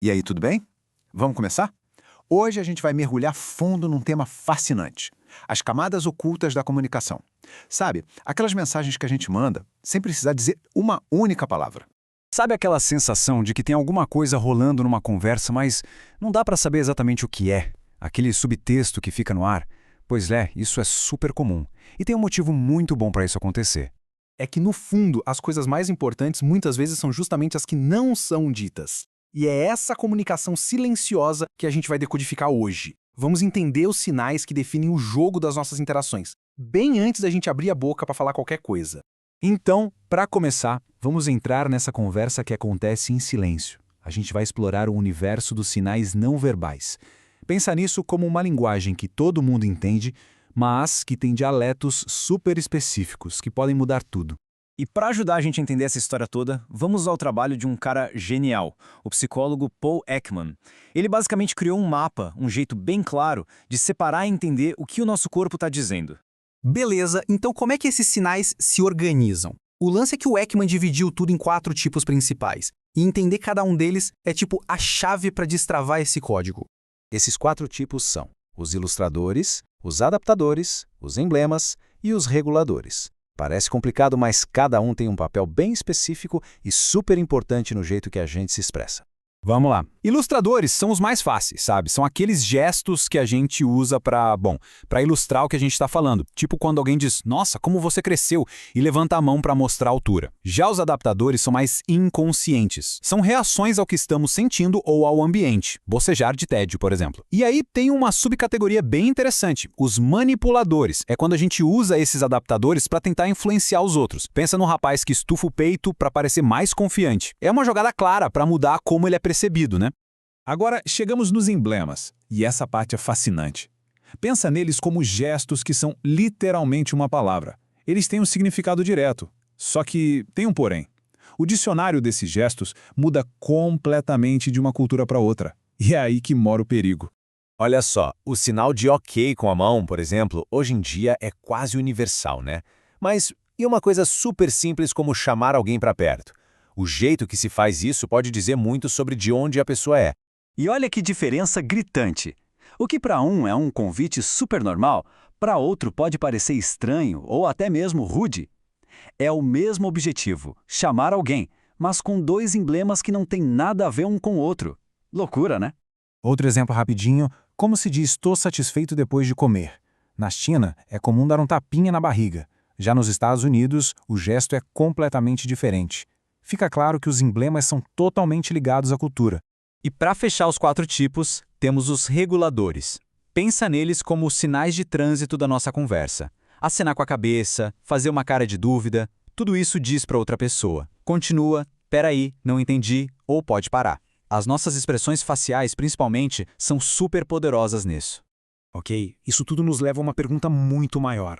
E aí, tudo bem? Vamos começar? Hoje a gente vai mergulhar fundo num tema fascinante: as camadas ocultas da comunicação. Sabe, aquelas mensagens que a gente manda sem precisar dizer uma única palavra. Sabe aquela sensação de que tem alguma coisa rolando numa conversa, mas não dá para saber exatamente o que é? Aquele subtexto que fica no ar? Pois é, isso é super comum. E tem um motivo muito bom para isso acontecer. É que, no fundo, as coisas mais importantes muitas vezes são justamente as que não são ditas. E é essa comunicação silenciosa que a gente vai decodificar hoje. Vamos entender os sinais que definem o jogo das nossas interações, bem antes da gente abrir a boca para falar qualquer coisa. Então, para começar, vamos entrar nessa conversa que acontece em silêncio. A gente vai explorar o universo dos sinais não verbais. Pensa nisso como uma linguagem que todo mundo entende, mas que tem dialetos super específicos que podem mudar tudo. E para ajudar a gente a entender essa história toda, vamos ao trabalho de um cara genial, o psicólogo Paul Ekman. Ele basicamente criou um mapa, um jeito bem claro de separar e entender o que o nosso corpo está dizendo. Beleza, então como é que esses sinais se organizam? O lance é que o Ekman dividiu tudo em 4 tipos principais, e entender cada um deles é tipo a chave para destravar esse código. Esses 4 tipos são os ilustradores, os adaptadores, os emblemas e os reguladores. Parece complicado, mas cada um tem um papel bem específico e super importante no jeito que a gente se expressa. Vamos lá. Ilustradores são os mais fáceis, sabe? São aqueles gestos que a gente usa para ilustrar o que a gente está falando. Tipo quando alguém diz, nossa, como você cresceu, e levanta a mão para mostrar a altura. Já os adaptadores são mais inconscientes. São reações ao que estamos sentindo ou ao ambiente. Bocejar de tédio, por exemplo. E aí tem uma subcategoria bem interessante, os manipuladores. É quando a gente usa esses adaptadores para tentar influenciar os outros. Pensa no rapaz que estufa o peito para parecer mais confiante. É uma jogada clara para mudar como ele é percebido, né? Agora, chegamos nos emblemas, e essa parte é fascinante. Pensa neles como gestos que são literalmente uma palavra. Eles têm um significado direto, só que tem um porém. O dicionário desses gestos muda completamente de uma cultura para outra, e é aí que mora o perigo. Olha só, o sinal de ok com a mão, por exemplo, hoje em dia é quase universal, né? Mas e uma coisa super simples como chamar alguém para perto? O jeito que se faz isso pode dizer muito sobre de onde a pessoa é. E olha que diferença gritante. O que para um é um convite super normal, para outro pode parecer estranho ou até mesmo rude. É o mesmo objetivo, chamar alguém, mas com 2 emblemas que não têm nada a ver um com o outro. Loucura, né? Outro exemplo rapidinho, como se diz estou satisfeito depois de comer. Na China, é comum dar um tapinha na barriga. Já nos Estados Unidos, o gesto é completamente diferente. Fica claro que os emblemas são totalmente ligados à cultura. E para fechar os 4 tipos, temos os reguladores. Pensa neles como os sinais de trânsito da nossa conversa. Acenar com a cabeça, fazer uma cara de dúvida, tudo isso diz para outra pessoa. Continua, peraí, não entendi, ou pode parar. As nossas expressões faciais, principalmente, são super poderosas nisso. Ok, isso tudo nos leva a uma pergunta muito maior.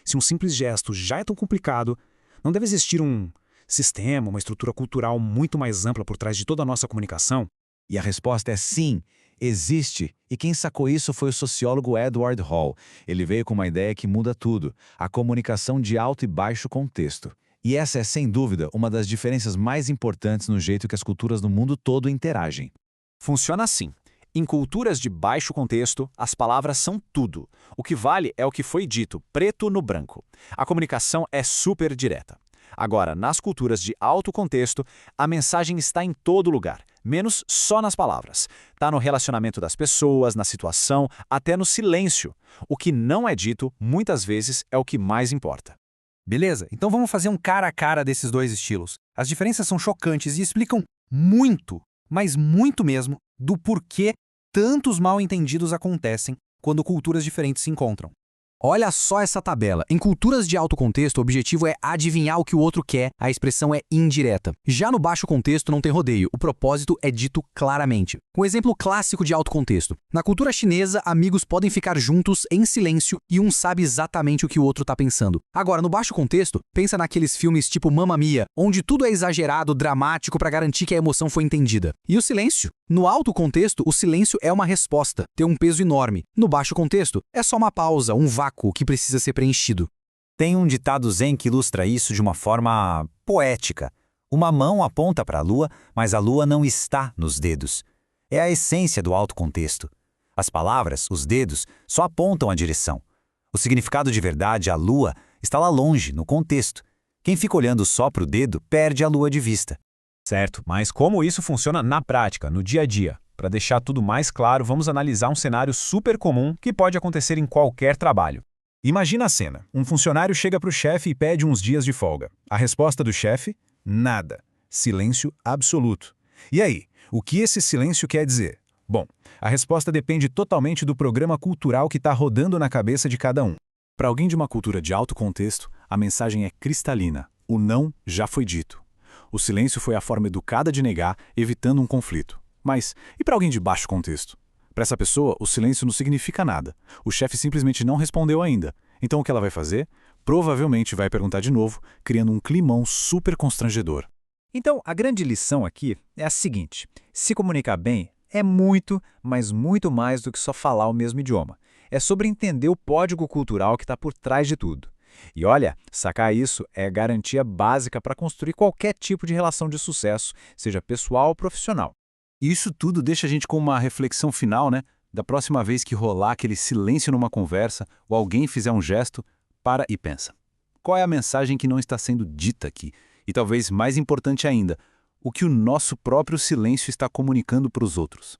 Se um simples gesto já é tão complicado, não deve existir um sistema, uma estrutura cultural muito mais ampla por trás de toda a nossa comunicação? E a resposta é sim, existe. E quem sacou isso foi o sociólogo Edward Hall. Ele veio com uma ideia que muda tudo: a comunicação de alto e baixo contexto. E essa é, sem dúvida, uma das diferenças mais importantes no jeito que as culturas no mundo todo interagem. Funciona assim. Em culturas de baixo contexto, as palavras são tudo. O que vale é o que foi dito, preto no branco. A comunicação é super direta. Agora, nas culturas de alto contexto, a mensagem está em todo lugar, menos só nas palavras. Está no relacionamento das pessoas, na situação, até no silêncio. O que não é dito, muitas vezes, é o que mais importa. Beleza, então vamos fazer um cara a cara desses 2 estilos. As diferenças são chocantes e explicam muito, mas muito mesmo, do porquê tantos mal-entendidos acontecem quando culturas diferentes se encontram. Olha só essa tabela. Em culturas de alto contexto, o objetivo é adivinhar o que o outro quer, a expressão é indireta. Já no baixo contexto não tem rodeio, o propósito é dito claramente. Um exemplo clássico de alto contexto. Na cultura chinesa, amigos podem ficar juntos em silêncio e um sabe exatamente o que o outro está pensando. Agora, no baixo contexto, pensa naqueles filmes tipo Mamma Mia, onde tudo é exagerado, dramático para garantir que a emoção foi entendida. E o silêncio? No alto contexto, o silêncio é uma resposta, tem um peso enorme. No baixo contexto, é só uma pausa, um vácuo que precisa ser preenchido. Tem um ditado zen que ilustra isso de uma forma poética. Uma mão aponta para a lua, mas a lua não está nos dedos. É a essência do alto contexto. As palavras, os dedos, só apontam a direção. O significado de verdade, a lua, está lá longe, no contexto. Quem fica olhando só para o dedo perde a lua de vista. Certo, mas como isso funciona na prática, no dia a dia? Para deixar tudo mais claro, vamos analisar um cenário super comum que pode acontecer em qualquer trabalho. Imagina a cena. Um funcionário chega para o chefe e pede uns dias de folga. A resposta do chefe? Nada. Silêncio absoluto. E aí, o que esse silêncio quer dizer? Bom, a resposta depende totalmente do programa cultural que está rodando na cabeça de cada um. Para alguém de uma cultura de alto contexto, a mensagem é cristalina. O não já foi dito. O silêncio foi a forma educada de negar, evitando um conflito. Mas, e para alguém de baixo contexto? Para essa pessoa, o silêncio não significa nada. O chefe simplesmente não respondeu ainda. Então o que ela vai fazer? Provavelmente vai perguntar de novo, criando um climão super constrangedor. Então, a grande lição aqui é a seguinte: se comunicar bem é muito, mas muito mais do que só falar o mesmo idioma. É sobre entender o código cultural que está por trás de tudo. E olha, sacar isso é garantia básica para construir qualquer tipo de relação de sucesso, seja pessoal ou profissional. E isso tudo deixa a gente com uma reflexão final, né? Da próxima vez que rolar aquele silêncio numa conversa ou alguém fizer um gesto, para e pensa. Qual é a mensagem que não está sendo dita aqui? E talvez mais importante ainda, o que o nosso próprio silêncio está comunicando para os outros.